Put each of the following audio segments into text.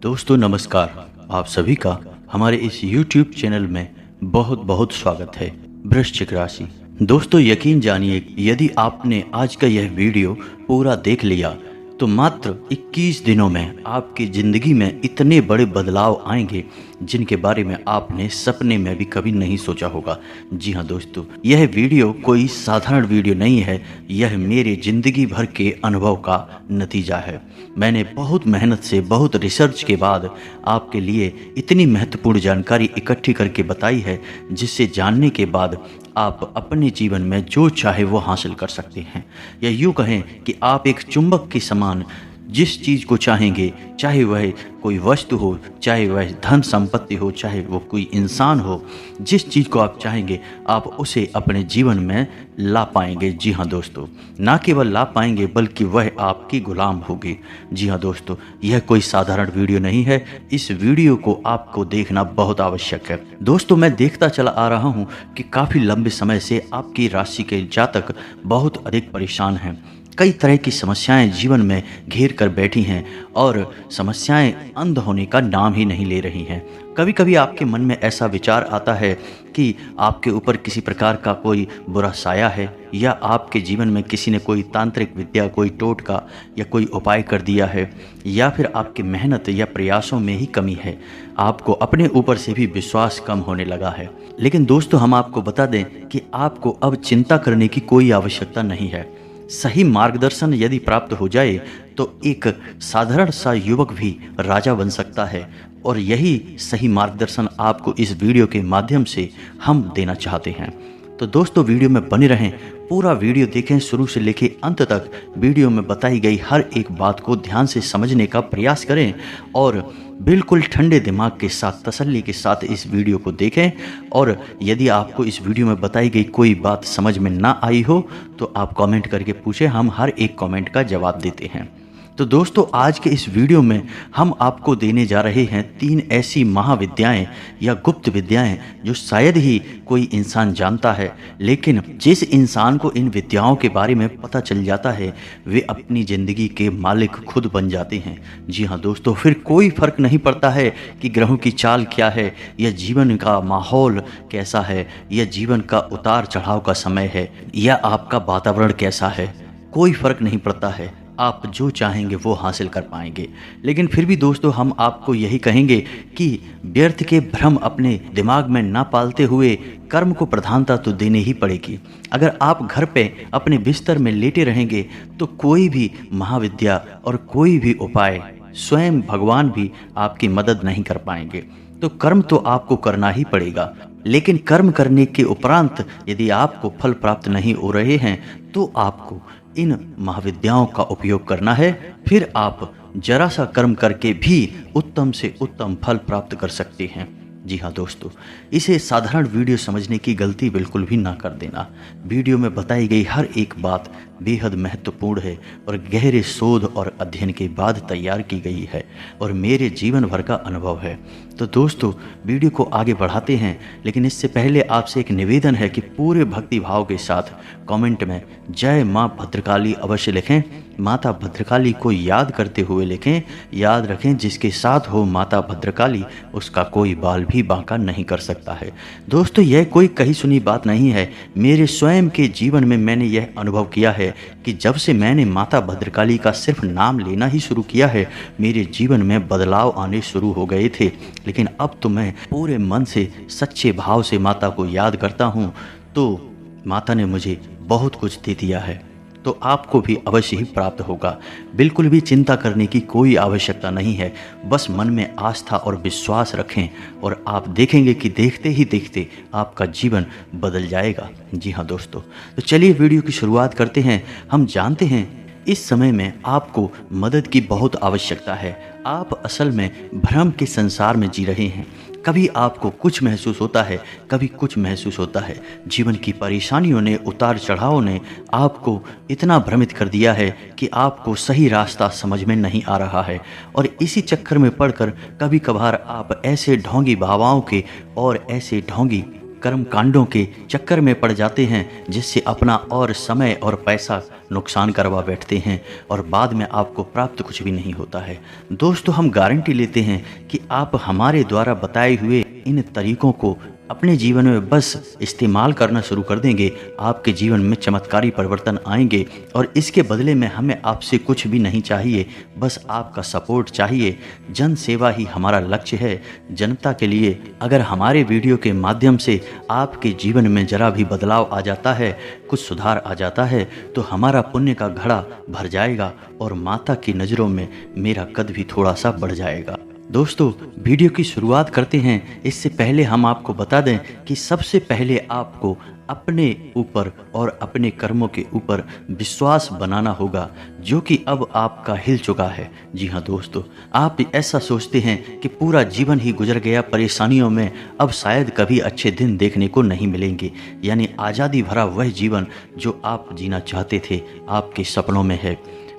दोस्तों नमस्कार। आप सभी का हमारे इस YouTube चैनल में बहुत बहुत स्वागत है। वृश्चिक राशि दोस्तों, यकीन जानिए यदि आपने आज का यह वीडियो पूरा देख लिया तो मात्र 21 दिनों में आपकी ज़िंदगी में इतने बड़े बदलाव आएंगे जिनके बारे में आपने सपने में भी कभी नहीं सोचा होगा। जी हाँ दोस्तों, यह वीडियो कोई साधारण वीडियो नहीं है, यह मेरे ज़िंदगी भर के अनुभव का नतीजा है। मैंने बहुत मेहनत से, बहुत रिसर्च के बाद आपके लिए इतनी महत्वपूर्ण जानकारी इकट्ठी करके बताई है, जिससे जानने के बाद आप अपने जीवन में जो चाहे वो हासिल कर सकते हैं। या यूँ कहें कि आप एक चुंबक के समान जिस चीज़ को चाहेंगे, चाहे वह कोई वस्तु हो, चाहे वह धन संपत्ति हो, चाहे वो कोई इंसान हो, जिस चीज़ को आप चाहेंगे आप उसे अपने जीवन में ला पाएंगे। जी हाँ दोस्तों, ना केवल ला पाएंगे बल्कि वह आपकी गुलाम होगी। जी हाँ दोस्तों, यह कोई साधारण वीडियो नहीं है, इस वीडियो को आपको देखना बहुत आवश्यक है। दोस्तों, मैं देखता चला आ रहा हूँ कि काफ़ी लंबे समय से आपकी राशि के जातक बहुत अधिक परेशान हैं। कई तरह की समस्याएं जीवन में घेर कर बैठी हैं और समस्याएं अंध होने का नाम ही नहीं ले रही हैं। कभी कभी आपके मन में ऐसा विचार आता है कि आपके ऊपर किसी प्रकार का कोई बुरा साया है, या आपके जीवन में किसी ने कोई तांत्रिक विद्या, कोई टोटका या कोई उपाय कर दिया है, या फिर आपकी मेहनत या प्रयासों में ही कमी है। आपको अपने ऊपर से भी विश्वास कम होने लगा है। लेकिन दोस्तों, हम आपको बता दें कि आपको अब चिंता करने की कोई आवश्यकता नहीं है। सही मार्गदर्शन यदि प्राप्त हो जाए तो एक साधारण सा युवक भी राजा बन सकता है, और यही सही मार्गदर्शन आपको इस वीडियो के माध्यम से हम देना चाहते हैं। तो दोस्तों, वीडियो में बने रहें, पूरा वीडियो देखें शुरू से लेकर अंत तक। वीडियो में बताई गई हर एक बात को ध्यान से समझने का प्रयास करें और बिल्कुल ठंडे दिमाग के साथ, तसल्ली के साथ इस वीडियो को देखें। और यदि आपको इस वीडियो में बताई गई कोई बात समझ में ना आई हो तो आप कमेंट करके पूछें, हम हर एक कमेंट का जवाब देते हैं। तो दोस्तों, आज के इस वीडियो में हम आपको देने जा रहे हैं 3 ऐसी महाविद्याएं या गुप्त विद्याएं जो शायद ही कोई इंसान जानता है, लेकिन जिस इंसान को इन विद्याओं के बारे में पता चल जाता है वे अपनी ज़िंदगी के मालिक खुद बन जाते हैं। जी हाँ दोस्तों, फिर कोई फ़र्क नहीं पड़ता है कि ग्रहों की चाल क्या है, या जीवन का माहौल कैसा है, या जीवन का उतार चढ़ाव का समय है, या आपका वातावरण कैसा है। कोई फ़र्क नहीं पड़ता है, आप जो चाहेंगे वो हासिल कर पाएंगे। लेकिन फिर भी दोस्तों, हम आपको यही कहेंगे कि व्यर्थ के भ्रम अपने दिमाग में ना पालते हुए कर्म को प्रधानता तो देने ही पड़ेगी। अगर आप घर पे अपने बिस्तर में लेटे रहेंगे तो कोई भी महाविद्या और कोई भी उपाय, स्वयं भगवान भी आपकी मदद नहीं कर पाएंगे। तो कर्म तो आपको करना ही पड़ेगा, लेकिन कर्म करने के उपरांत यदि आपको फल प्राप्त नहीं हो रहे हैं तो आपको इन महाविद्याओं का उपयोग करना है। फिर आप जरा सा कर्म करके भी उत्तम से उत्तम फल प्राप्त कर सकते हैं। जी हाँ दोस्तों, इसे साधारण वीडियो समझने की गलती बिल्कुल भी ना कर देना। वीडियो में बताई गई हर एक बात बेहद महत्वपूर्ण है और गहरे शोध और अध्ययन के बाद तैयार की गई है और मेरे जीवन भर का अनुभव है। तो दोस्तों, वीडियो को आगे बढ़ाते हैं, लेकिन इससे पहले आपसे एक निवेदन है कि पूरे भक्ति भाव के साथ कमेंट में जय माँ भद्रकाली अवश्य लिखें। माता भद्रकाली को याद करते हुए लिखें। याद रखें, जिसके साथ हो माता भद्रकाली उसका कोई बाल भी बांका नहीं कर सकता है। दोस्तों, यह कोई कही सुनी बात नहीं है। मेरे स्वयं के जीवन में मैंने यह अनुभव किया है कि जब से मैंने माता भद्रकाली का सिर्फ नाम लेना ही शुरू किया है, मेरे जीवन में बदलाव आने शुरू हो गए थे। लेकिन अब तो मैं पूरे मन से, सच्चे भाव से माता को याद करता हूँ, तो माता ने मुझे बहुत कुछ दे दिया है, तो आपको भी अवश्य ही प्राप्त होगा। बिल्कुल भी चिंता करने की कोई आवश्यकता नहीं है, बस मन में आस्था और विश्वास रखें और आप देखेंगे कि देखते ही देखते आपका जीवन बदल जाएगा। जी हाँ दोस्तों, तो चलिए वीडियो की शुरुआत करते हैं। हम जानते हैं इस समय में आपको मदद की बहुत आवश्यकता है। आप असल में भ्रम के संसार में जी रहे हैं। कभी आपको कुछ महसूस होता है, कभी कुछ महसूस होता है। जीवन की परेशानियों ने, उतार चढ़ाव ने आपको इतना भ्रमित कर दिया है कि आपको सही रास्ता समझ में नहीं आ रहा है, और इसी चक्कर में पड़कर कभी कभार आप ऐसे ढोंगी भावनाओं के और ऐसे ढोंगी कर्म कांडों के चक्कर में पड़ जाते हैं, जिससे अपना और समय और पैसा नुकसान करवा बैठते हैं और बाद में आपको प्राप्त कुछ भी नहीं होता है। दोस्तों, हम गारंटी लेते हैं कि आप हमारे द्वारा बताए हुए इन तरीकों को अपने जीवन में बस इस्तेमाल करना शुरू कर देंगे, आपके जीवन में चमत्कारी परिवर्तन आएंगे। और इसके बदले में हमें आपसे कुछ भी नहीं चाहिए, बस आपका सपोर्ट चाहिए। जन सेवा ही हमारा लक्ष्य है, जनता के लिए। अगर हमारे वीडियो के माध्यम से आपके जीवन में जरा भी बदलाव आ जाता है, कुछ सुधार आ जाता है, तो हमारा पुण्य का घड़ा भर जाएगा और माता की नज़रों में मेरा कद भी थोड़ा सा बढ़ जाएगा। दोस्तों, वीडियो की शुरुआत करते हैं। इससे पहले हम आपको बता दें कि सबसे पहले आपको अपने ऊपर और अपने कर्मों के ऊपर विश्वास बनाना होगा, जो कि अब आपका हिल चुका है। जी हाँ दोस्तों, आप ऐसा सोचते हैं कि पूरा जीवन ही गुजर गया परेशानियों में, अब शायद कभी अच्छे दिन देखने को नहीं मिलेंगे। यानी आज़ादी भरा वह जीवन जो आप जीना चाहते थे आपके सपनों में है।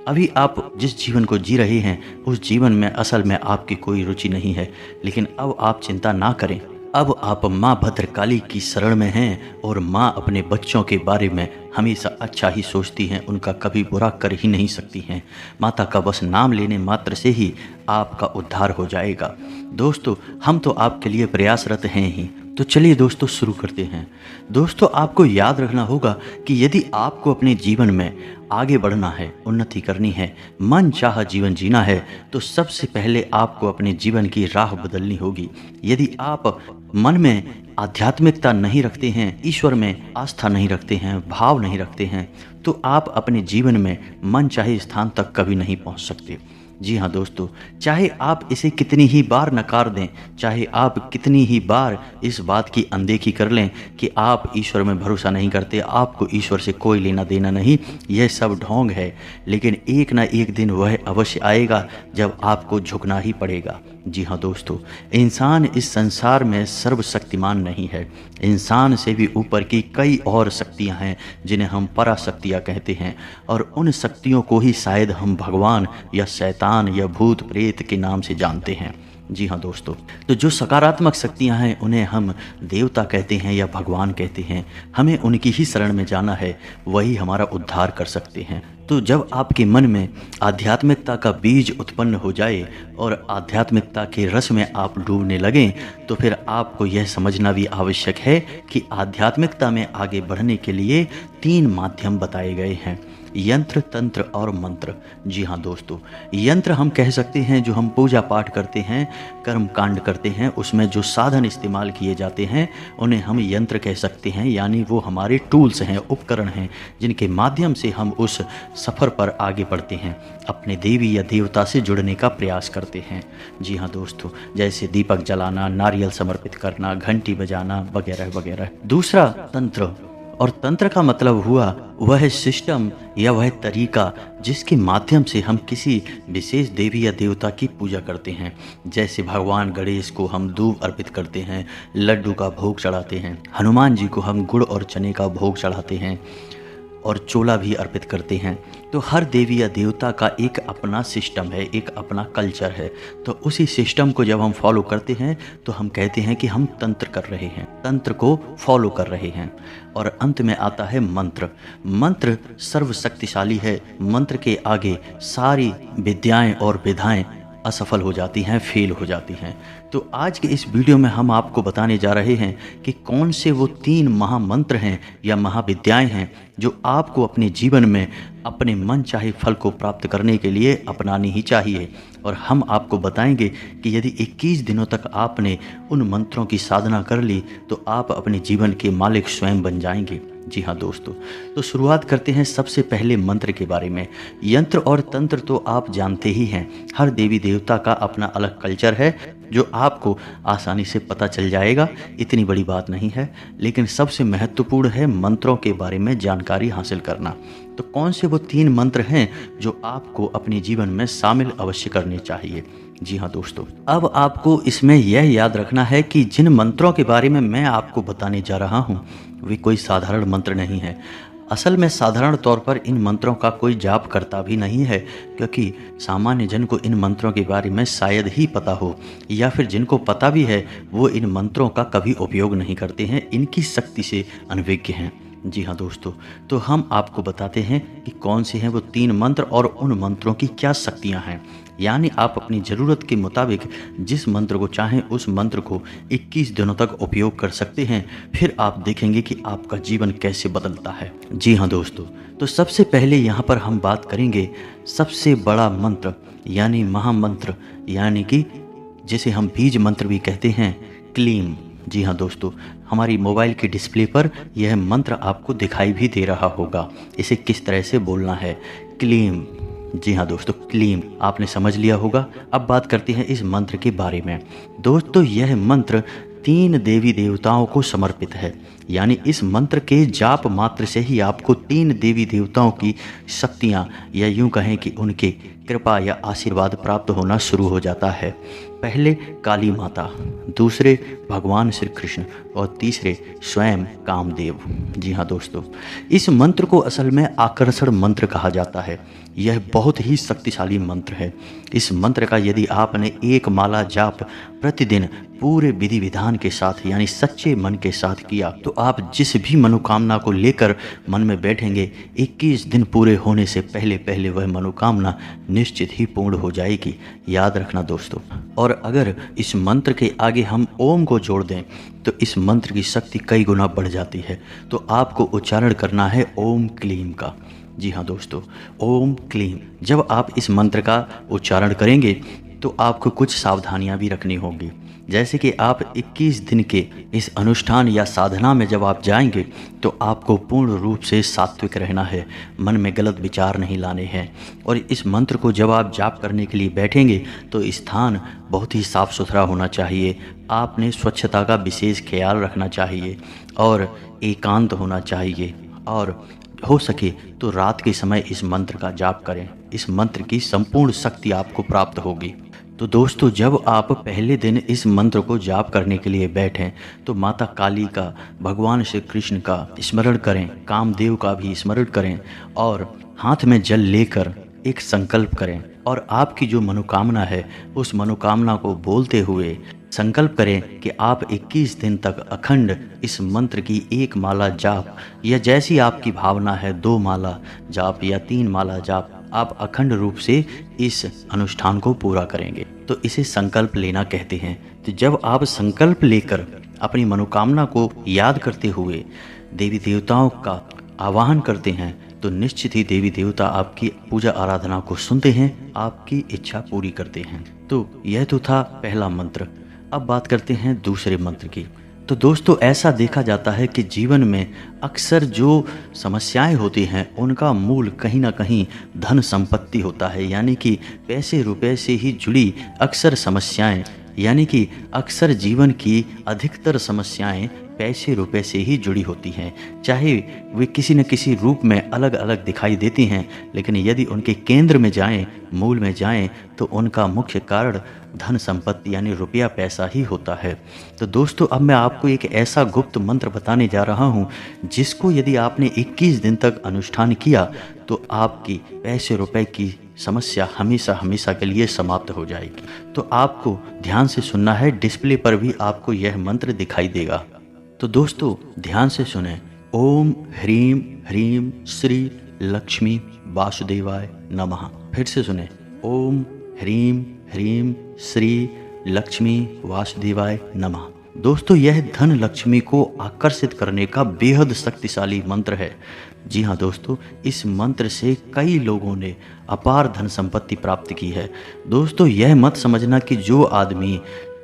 अभी आप जिस जीवन को जी रहे हैं उस जीवन में असल में आपकी कोई रुचि नहीं है, लेकिन अब आप चिंता ना करें। अब आप माँ भद्रकाली की शरण में हैं और माँ अपने बच्चों के बारे में हमेशा अच्छा ही सोचती हैं, उनका कभी बुरा कर ही नहीं सकती हैं। माता का बस नाम लेने मात्र से ही आपका उद्धार हो जाएगा। दोस्तों, हम तो आपके लिए प्रयासरत हैं ही। तो चलिए दोस्तों, शुरू करते हैं। दोस्तों, आपको याद रखना होगा कि यदि आपको अपने जीवन में आगे बढ़ना है, उन्नति करनी है, मन चाहा जीवन जीना है, तो सबसे पहले आपको अपने जीवन की राह बदलनी होगी। यदि आप मन में आध्यात्मिकता नहीं रखते हैं, ईश्वर में आस्था नहीं रखते हैं, भाव नहीं रखते हैं, तो आप अपने जीवन में मन चाहे स्थान तक कभी नहीं पहुंच सकते। जी हाँ दोस्तों, चाहे आप इसे कितनी ही बार नकार दें, चाहे आप कितनी ही बार इस बात की अनदेखी कर लें कि आप ईश्वर में भरोसा नहीं करते, आपको ईश्वर से कोई लेना देना नहीं, यह सब ढोंग है, लेकिन एक ना एक दिन वह अवश्य आएगा जब आपको झुकना ही पड़ेगा। जी हाँ दोस्तों, इंसान इस संसार में सर्वशक्तिमान नहीं है। इंसान से भी ऊपर की कई और शक्तियाँ हैं जिन्हें हम पराशक्तियाँ कहते हैं, और उन शक्तियों को ही शायद हम भगवान या शैतान या भूत प्रेत के नाम से जानते हैं। जी हाँ दोस्तों, तो जो सकारात्मक शक्तियाँ हैं उन्हें हम देवता कहते हैं या भगवान कहते हैं। हमें उनकी ही शरण में जाना है, वही हमारा उद्धार कर सकते हैं। तो जब आपके मन में आध्यात्मिकता का बीज उत्पन्न हो जाए और आध्यात्मिकता के रस में आप डूबने लगें, तो फिर आपको यह समझना भी आवश्यक है कि आध्यात्मिकता में आगे बढ़ने के लिए 3 माध्यम बताए गए हैं: यंत्र, तंत्र और मंत्र। जी हाँ दोस्तों, यंत्र हम कह सकते हैं जो हम पूजा पाठ करते हैं, कर्म कांड करते हैं, उसमें जो साधन इस्तेमाल किए जाते हैं उन्हें हम यंत्र कह सकते हैं। यानी वो हमारे टूल्स हैं, उपकरण हैं, जिनके माध्यम से हम उस सफ़र पर आगे बढ़ते हैं, अपने देवी या देवता से जुड़ने का प्रयास करते हैं। जी हाँ दोस्तों, जैसे दीपक जलाना, नारियल समर्पित करना, घंटी बजाना वगैरह वगैरह। दूसरा तंत्र, और तंत्र का मतलब हुआ वह सिस्टम या वह तरीका जिसके माध्यम से हम किसी विशेष देवी या देवता की पूजा करते हैं। जैसे भगवान गणेश को हम दूब अर्पित करते हैं, लड्डू का भोग चढ़ाते हैं, हनुमान जी को हम गुड़ और चने का भोग चढ़ाते हैं और चोला भी अर्पित करते हैं। तो हर देवी या देवता का एक अपना सिस्टम है, एक अपना कल्चर है। तो उसी सिस्टम को जब हम फॉलो करते हैं तो हम कहते हैं कि हम तंत्र कर रहे हैं, तंत्र को फॉलो कर रहे हैं। और अंत में आता है मंत्र। मंत्र सर्वशक्तिशाली है। मंत्र के आगे सारी विद्याएं और विधाएं असफल हो जाती हैं, फेल हो जाती हैं। तो आज के इस वीडियो में हम आपको बताने जा रहे हैं कि कौन से वो 3 महामंत्र हैं या महाविद्याएं हैं जो आपको अपने जीवन में अपने मन चाहे फल को प्राप्त करने के लिए अपनानी ही चाहिए। और हम आपको बताएंगे कि यदि 21 दिनों तक आपने उन मंत्रों की साधना कर ली तो आप अपने जीवन के मालिक स्वयं बन जाएंगे। जी हाँ दोस्तों, तो शुरुआत करते हैं सबसे पहले मंत्र के बारे में। यंत्र और तंत्र तो आप जानते ही हैं, हर देवी देवता का अपना अलग कल्चर है जो आपको आसानी से पता चल जाएगा, इतनी बड़ी बात नहीं है। लेकिन सबसे महत्वपूर्ण है मंत्रों के बारे में जानकारी हासिल करना। तो कौन से वो 3 मंत्र हैं जो आपको अपने जीवन में शामिल अवश्य करने चाहिए। जी हाँ दोस्तों, अब आपको इसमें यह याद रखना है कि जिन मंत्रों के बारे में मैं आपको बताने जा रहा हूँ वे कोई साधारण मंत्र नहीं है। असल में साधारण तौर पर इन मंत्रों का कोई जाप करता भी नहीं है, क्योंकि सामान्य जन को इन मंत्रों के बारे में शायद ही पता हो, या फिर जिनको पता भी है वो इन मंत्रों का कभी उपयोग नहीं करते हैं, इनकी शक्ति से अनभिज्ञ हैं। जी हाँ दोस्तों, तो हम आपको बताते हैं कि कौन से हैं वो 3 मंत्र और उन मंत्रों की क्या शक्तियाँ हैं। यानी आप अपनी ज़रूरत के मुताबिक जिस मंत्र को चाहें उस मंत्र को 21 दिनों तक उपयोग कर सकते हैं, फिर आप देखेंगे कि आपका जीवन कैसे बदलता है। जी हाँ दोस्तों, तो सबसे पहले यहाँ पर हम बात करेंगे सबसे बड़ा मंत्र यानी महामंत्र, यानी कि जिसे हम बीज मंत्र भी कहते हैं, क्लीम। जी हाँ दोस्तों, हमारी मोबाइल की डिस्प्ले पर यह मंत्र आपको दिखाई भी दे रहा होगा। इसे किस तरह से बोलना है, क्लीम। जी हाँ दोस्तों, क्लीम आपने समझ लिया होगा। अब बात करते हैं इस मंत्र के बारे में। दोस्तों, यह मंत्र 3 देवी देवताओं को समर्पित है, यानी इस मंत्र के जाप मात्र से ही आपको 3 देवी देवताओं की शक्तियाँ, या यूँ कहें कि उनके कृपा या आशीर्वाद प्राप्त होना शुरू हो जाता है। पहले काली माता, दूसरे भगवान श्री कृष्ण और तीसरे स्वयं कामदेव। जी हाँ दोस्तों, इस मंत्र को असल में आकर्षण मंत्र कहा जाता है। यह बहुत ही शक्तिशाली मंत्र है। इस मंत्र का यदि आपने 1 माला जाप प्रतिदिन पूरे विधि विधान के साथ यानी सच्चे मन के साथ किया, तो आप जिस भी मनोकामना को लेकर मन में बैठेंगे, 21 दिन पूरे होने से पहले पहले वह मनोकामना निश्चित ही पूर्ण हो जाएगी। याद रखना दोस्तों। और अगर इस मंत्र के आगे हम ओम को जोड़ दें तो इस मंत्र की शक्ति कई गुना बढ़ जाती है। तो आपको उच्चारण करना है ओम क्लीम का। जी हाँ दोस्तों, ओम क्लीम। जब आप इस मंत्र का उच्चारण करेंगे तो आपको कुछ सावधानियां भी रखनी होगी। जैसे कि आप 21 दिन के इस अनुष्ठान या साधना में जब आप जाएंगे तो आपको पूर्ण रूप से सात्विक रहना है, मन में गलत विचार नहीं लाने हैं। और इस मंत्र को जब आप जाप करने के लिए बैठेंगे तो स्थान बहुत ही साफ सुथरा होना चाहिए। आपने स्वच्छता का विशेष ख्याल रखना चाहिए और एकांत होना चाहिए, और हो सके तो रात के समय इस मंत्र का जाप करें। इस मंत्र की संपूर्ण शक्ति आपको प्राप्त होगी। तो दोस्तों, जब आप पहले दिन इस मंत्र को जाप करने के लिए बैठें तो माता काली का, भगवान श्री कृष्ण का स्मरण करें, कामदेव का भी स्मरण करें और हाथ में जल लेकर एक संकल्प करें और आपकी जो मनोकामना है उस मनोकामना को बोलते हुए संकल्प करें कि आप 21 दिन तक अखंड इस मंत्र की 1 माला जाप, या जैसी आपकी भावना है 2 माला जाप या 3 माला जाप, आप अखंड रूप से इस अनुष्ठान को पूरा करेंगे। तो इसे संकल्प लेना कहते हैं। तो जब आप संकल्प लेकर अपनी मनोकामना को याद करते हुए देवी देवताओं का आवाहन करते हैं तो निश्चित ही देवी देवता आपकी पूजा आराधना को सुनते हैं, आपकी इच्छा पूरी करते हैं। तो यह तो था पहला मंत्र। अब बात करते हैं दूसरे मंत्र की। तो दोस्तों, ऐसा देखा जाता है कि जीवन में अक्सर जो समस्याएं होती हैं उनका मूल कहीं ना कहीं धन संपत्ति होता है, यानी कि पैसे रुपए से ही जुड़ी अक्सर समस्याएं, यानी कि अक्सर जीवन की अधिकतर समस्याएं पैसे रुपए से ही जुड़ी होती हैं। चाहे वे किसी न किसी रूप में अलग अलग दिखाई देती हैं, लेकिन यदि उनके केंद्र में जाएं, मूल में जाएं, तो उनका मुख्य कारण धन संपत्ति यानी रुपया पैसा ही होता है। तो दोस्तों, अब मैं आपको एक ऐसा गुप्त मंत्र बताने जा रहा हूं जिसको यदि आपने 21 दिन तक अनुष्ठान किया तो आपकी पैसे रुपए की समस्या हमेशा हमेशा के लिए समाप्त हो जाएगी। तो आपको ध्यान से सुनना है, डिस्प्ले पर भी आपको यह मंत्र दिखाई देगा। तो दोस्तों, ध्यान से सुने। ओम ह्रीम ह्रीम श्री लक्ष्मी वासुदेवाय नमः। फिर से सुने। ओम ह्रीम ह्रीम श्री लक्ष्मी वासुदेवाय नमः। दोस्तों, यह धन लक्ष्मी को आकर्षित करने का बेहद शक्तिशाली मंत्र है। जी हाँ दोस्तों, इस मंत्र से कई लोगों ने अपार धन संपत्ति प्राप्त की है। दोस्तों, यह मत समझना कि जो आदमी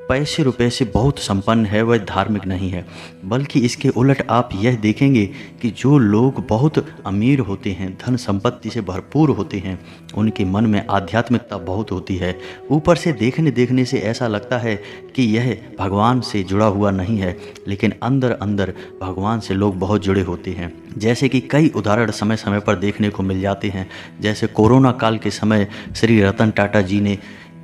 पैसे रुपए से बहुत संपन्न है वह धार्मिक नहीं है, बल्कि इसके उलट आप यह देखेंगे कि जो लोग बहुत अमीर होते हैं, धन संपत्ति से भरपूर होते हैं, उनके मन में आध्यात्मिकता बहुत होती है। ऊपर से देखने से ऐसा लगता है कि यह भगवान से जुड़ा हुआ नहीं है, लेकिन अंदर अंदर भगवान से लोग बहुत जुड़े होते हैं। जैसे कि कई उदाहरण समय समय पर देखने को मिल जाते हैं। जैसे कोरोना काल के समय श्री रतन टाटा जी ने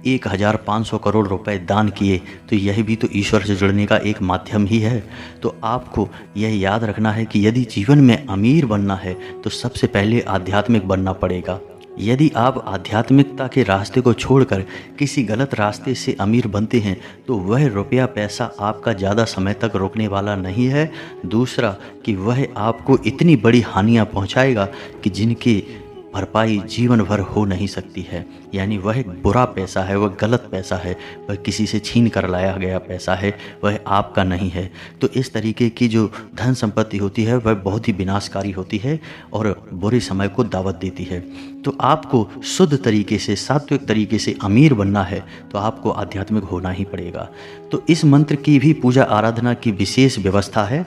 1500 करोड़ रुपए दान किए तो यह भी तो ईश्वर से जुड़ने का एक माध्यम ही है। तो आपको यह याद रखना है कि यदि जीवन में अमीर बनना है तो सबसे पहले आध्यात्मिक बनना पड़ेगा। यदि आप आध्यात्मिकता के रास्ते को छोड़कर किसी गलत रास्ते से अमीर बनते हैं तो वह रुपया पैसा आपका ज़्यादा समय तक रुकने वाला नहीं है। दूसरा कि वह आपको इतनी बड़ी हानियां पहुंचाएगा कि जिनकी भरपाई जीवन भर हो नहीं सकती है। यानी वह बुरा पैसा है, वह गलत पैसा है, वह किसी से छीन कर लाया गया पैसा है, वह आपका नहीं है। तो इस तरीके की जो धन संपत्ति होती है वह बहुत ही विनाशकारी होती है और बुरे समय को दावत देती है। तो आपको शुद्ध तरीके से, सात्विक तरीके से अमीर बनना है तो आपको आध्यात्मिक होना ही पड़ेगा। तो इस मंत्र की भी पूजा आराधना की विशेष व्यवस्था है।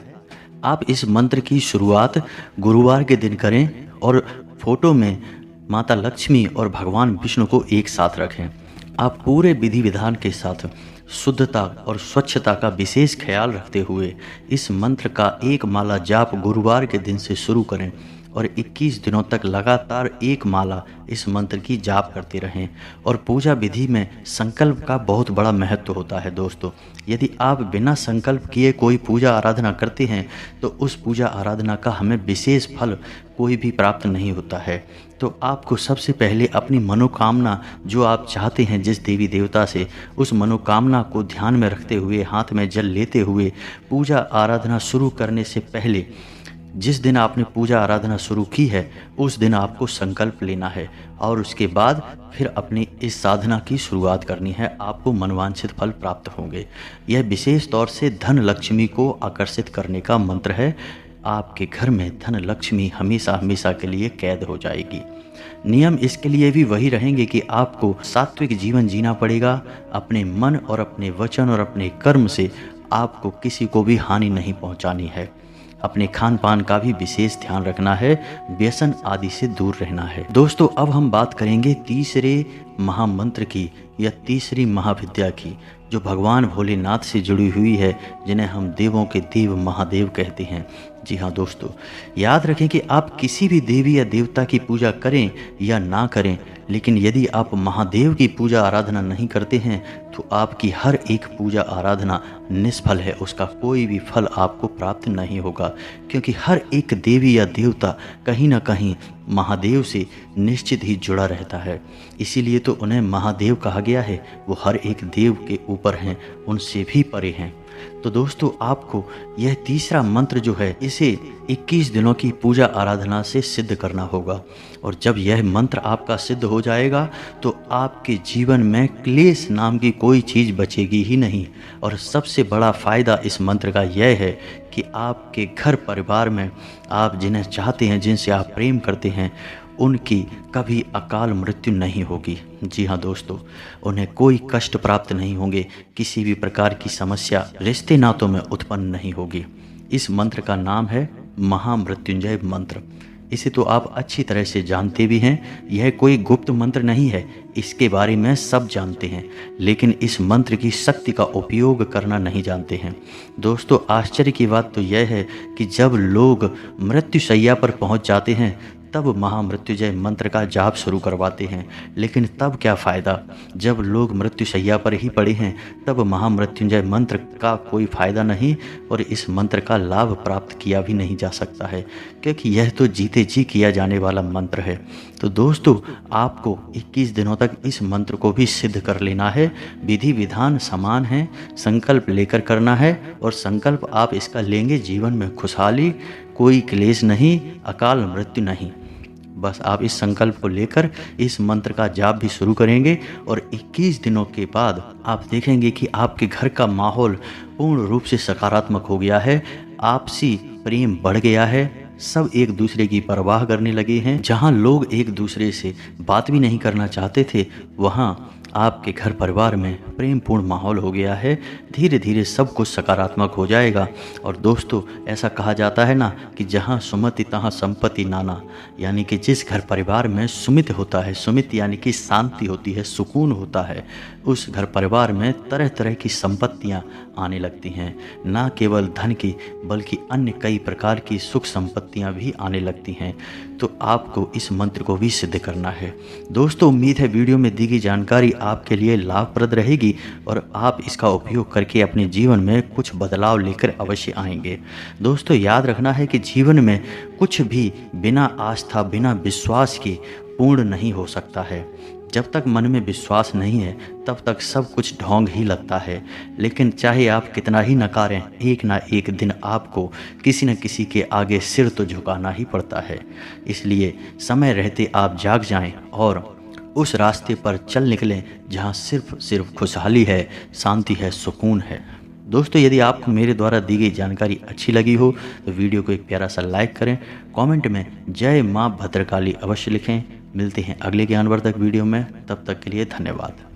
आप इस मंत्र की शुरुआत गुरुवार के दिन करें और फोटो में माता लक्ष्मी और भगवान विष्णु को एक साथ रखें। आप पूरे विधि विधान के साथ शुद्धता और स्वच्छता का विशेष ख्याल रखते हुए इस मंत्र का एक माला जाप गुरुवार के दिन से शुरू करें और 21 दिनों तक लगातार एक माला इस मंत्र की जाप करते रहें। और पूजा विधि में संकल्प का बहुत बड़ा महत्व होता है दोस्तों। यदि आप बिना संकल्प किए कोई पूजा आराधना करते हैं तो उस पूजा आराधना का हमें विशेष फल कोई भी प्राप्त नहीं होता है। तो आपको सबसे पहले अपनी मनोकामना जो आप चाहते हैं जिस देवी देवता से, उस मनोकामना को ध्यान में रखते हुए हाथ में जल लेते हुए पूजा आराधना शुरू करने से पहले जिस दिन आपने पूजा आराधना शुरू की है उस दिन आपको संकल्प लेना है और उसके बाद फिर अपनी इस साधना की शुरुआत करनी है। आपको मनवांछित फल प्राप्त होंगे। यह विशेष तौर से धन लक्ष्मी को आकर्षित करने का मंत्र है। आपके घर में धन लक्ष्मी हमेशा हमेशा के लिए कैद हो जाएगी। नियम इसके लिए भी वही रहेंगे कि आपको सात्विक जीवन जीना पड़ेगा। अपने मन और अपने वचन और अपने कर्म से आपको किसी को भी हानि नहीं पहुंचानी है। अपने खान पान का भी विशेष ध्यान रखना है, व्यसन आदि से दूर रहना है। दोस्तों अब हम बात करेंगे तीसरे महामंत्र की या तीसरी महाविद्या की जो भगवान भोलेनाथ से जुड़ी हुई है, जिन्हें हम देवों के देव महादेव कहते हैं। जी हाँ दोस्तों, याद रखें कि आप किसी भी देवी या देवता की पूजा करें या ना करें, लेकिन यदि आप महादेव की पूजा आराधना नहीं करते हैं तो आपकी हर एक पूजा आराधना निष्फल है, उसका कोई भी फल आपको प्राप्त नहीं होगा। क्योंकि हर एक देवी या देवता कहीं ना कहीं महादेव से निश्चित ही जुड़ा रहता है, इसीलिए तो उन्हें महादेव कहा गया है। वो हर एक देव के ऊपर हैं, उनसे भी परे हैं। तो दोस्तों आपको यह तीसरा मंत्र जो है इसे 21 दिनों की पूजा आराधना से सिद्ध करना होगा। और जब यह मंत्र आपका सिद्ध हो जाएगा तो आपके जीवन में क्लेश नाम की कोई चीज़ बचेगी ही नहीं। और सबसे बड़ा फ़ायदा इस मंत्र का यह है कि आपके घर परिवार में आप जिन्हें चाहते हैं, जिनसे आप प्रेम करते हैं, उनकी कभी अकाल मृत्यु नहीं होगी। जी हाँ दोस्तों, उन्हें कोई कष्ट प्राप्त नहीं होंगे, किसी भी प्रकार की समस्या रिश्ते नातों में उत्पन्न नहीं होगी। इस मंत्र का नाम है महामृत्युंजय मंत्र। इसे तो आप अच्छी तरह से जानते भी हैं। यह कोई गुप्त मंत्र नहीं है, इसके बारे में सब जानते हैं, लेकिन इस मंत्र की शक्ति का उपयोग करना नहीं जानते हैं। दोस्तों आश्चर्य की बात तो यह है कि जब लोग मृत्युशैया पर पहुंच जाते हैं तब महामृत्युंजय मंत्र का जाप शुरू करवाते हैं। लेकिन तब क्या फ़ायदा, जब लोग मृत्युशैया पर ही पड़े हैं तब महामृत्युंजय मंत्र का कोई फ़ायदा नहीं और इस मंत्र का लाभ प्राप्त किया भी नहीं जा सकता है, क्योंकि यह तो जीते जी किया जाने वाला मंत्र है। तो दोस्तों आपको 21 दिनों तक इस मंत्र को भी सिद्ध कर लेना है। विधि विधान समान है, संकल्प लेकर करना है और संकल्प आप इसका लेंगे, जीवन में खुशहाली, कोई क्लेश नहीं, अकाल मृत्यु नहीं। बस आप इस संकल्प को लेकर इस मंत्र का जाप भी शुरू करेंगे और 21 दिनों के बाद आप देखेंगे कि आपके घर का माहौल पूर्ण रूप से सकारात्मक हो गया है, आपसी प्रेम बढ़ गया है, सब एक दूसरे की परवाह करने लगे हैं। जहां लोग एक दूसरे से बात भी नहीं करना चाहते थे, वहां आपके घर परिवार में प्रेमपूर्ण माहौल हो गया है। धीरे धीरे सब कुछ सकारात्मक हो जाएगा। और दोस्तों ऐसा कहा जाता है ना कि जहाँ सुमति तहाँ संपत्ति नाना, यानी कि जिस घर परिवार में सुमित होता है, सुमित यानी कि शांति होती है, सुकून होता है, उस घर परिवार में तरह तरह की संपत्तियाँ आने लगती हैं। ना केवल धन की बल्कि अन्य कई प्रकार की सुख संपत्तियाँ भी आने लगती हैं। तो आपको इस मंत्र को भी सिद्ध करना है। दोस्तों उम्मीद है वीडियो में दी गई जानकारी आपके लिए लाभप्रद रहेगी और आप इसका उपयोग करके अपने जीवन में कुछ बदलाव लेकर अवश्य आएंगे। दोस्तों, याद रखना है कि जीवन में कुछ भी बिना आस्था, बिना विश्वास के पूर्ण नहीं हो सकता है। जब तक मन में विश्वास नहीं है तब तक सब कुछ ढोंग ही लगता है। लेकिन चाहे आप कितना ही नकारें, एक ना एक दिन आपको किसी न किसी के आगे सिर तो झुकाना ही पड़ता है। इसलिए समय रहते आप जाग जाएं और उस रास्ते पर चल निकलें जहां सिर्फ खुशहाली है, शांति है, सुकून है। दोस्तों, यदि आपको मेरे द्वारा दी गई जानकारी अच्छी लगी हो तो वीडियो को एक प्यारा सा लाइक करें। कमेंट में जय मां भद्रकाली अवश्य लिखें। मिलते हैं अगले ज्ञानवर्धक वीडियो में, तब तक के लिए धन्यवाद।